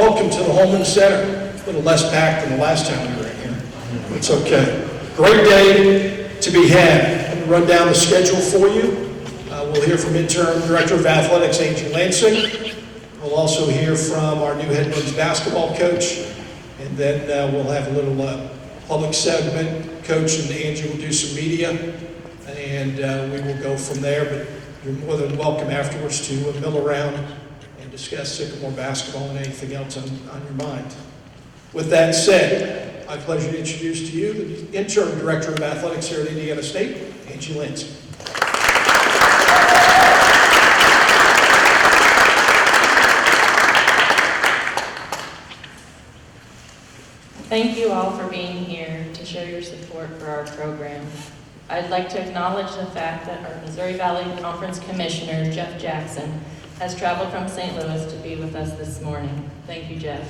welcome to the Holman Center. A little less packed than the last time we were in here. It's okay. Great day to be had. I'm going to run down the schedule for you. We'll hear from Interim Director of Athletics, Angie Lansing. We'll also hear from our new head men's basketball coach. And then we'll have a little public segment. Coach and Angie will do some media. And we will go from there. But you're more than welcome afterwards to mill around and discuss Sycamore basketball and anything else on your mind. With that said, my pleasure to introduce to you the Interim Director of Athletics here at Indiana State, Angie Lansing. Thank you all for being here to show your support for our program. I'd like to acknowledge the fact that our Missouri Valley Conference Commissioner, Jeff Jackson, has traveled from St. Louis to be with us this morning. Thank you, Jeff.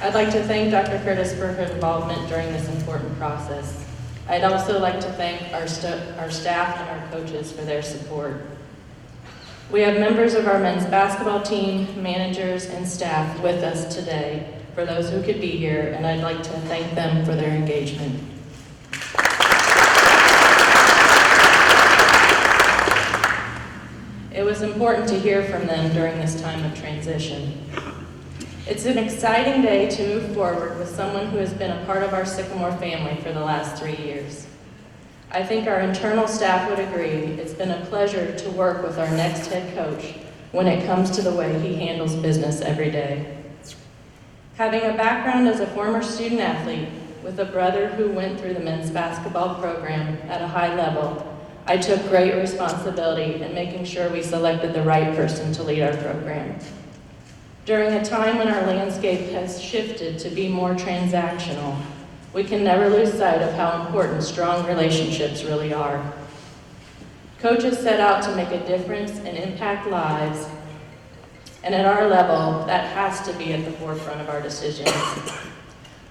I'd like to thank Dr. Curtis for her involvement during this important process. I'd also like to thank our staff and our coaches for their support. We have members of our men's basketball team, managers, and staff with us today for those who could be here, and I'd like to thank them for their engagement. It was important to hear from them during this time of transition. It's an exciting day to move forward with someone who has been a part of our Sycamore family for the last 3 years. I think our internal staff would agree it's been a pleasure to work with our next head coach when it comes to the way he handles business every day. Having a background as a former student athlete with a brother who went through the men's basketball program at a high level, I took great responsibility in making sure we selected the right person to lead our program. During a time when our landscape has shifted to be more transactional, we can never lose sight of how important strong relationships really are. Coaches set out to make a difference and impact lives, and at our level, that has to be at the forefront of our decisions.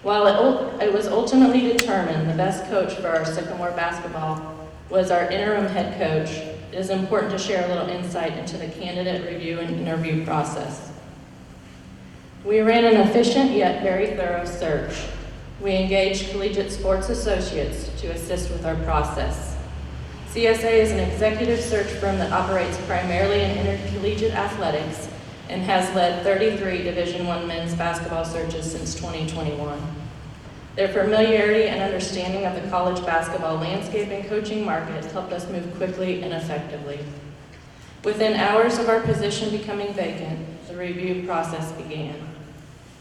While it was ultimately determined the best coach for our Sycamore basketball was our interim head coach, it is important to share a little insight into the candidate review and interview process. We ran an efficient yet very thorough search. We engaged Collegiate Sports Associates to assist with our process. CSA is an executive search firm that operates primarily in intercollegiate athletics and has led 33 Division I men's basketball searches since 2021. Their familiarity and understanding of the college basketball landscape and coaching market helped us move quickly and effectively. Within hours of our position becoming vacant, the review process began.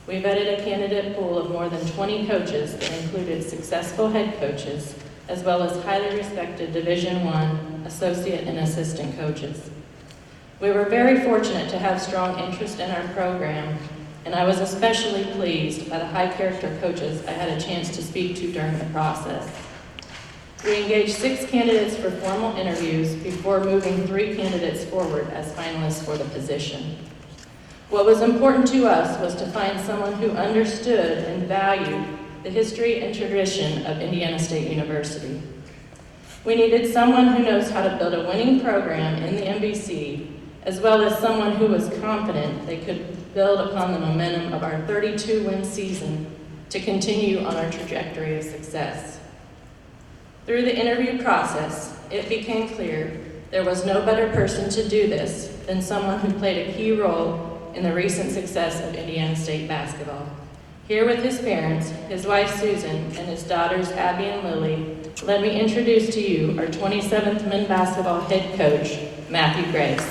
We vetted a candidate pool of more than 20 coaches that included successful head coaches, as well as highly respected Division I associate and assistant coaches. We were very fortunate to have strong interest in our program, and I was especially pleased by the high-character coaches I had a chance to speak to during the process. We engaged 6 candidates for formal interviews before moving 3 candidates forward as finalists for the position. What was important to us was to find someone who understood and valued the history and tradition of Indiana State University. We needed someone who knows how to build a winning program in the MBC, as well as someone who was confident they could build upon the momentum of our 32-win season to continue on our trajectory of success. Through the interview process, it became clear there was no better person to do this than someone who played a key role in the recent success of Indiana State basketball. Here with his parents, his wife Susan, and his daughters Abby and Lily, let me introduce to you our 27th men's basketball head coach, Mathew Graves.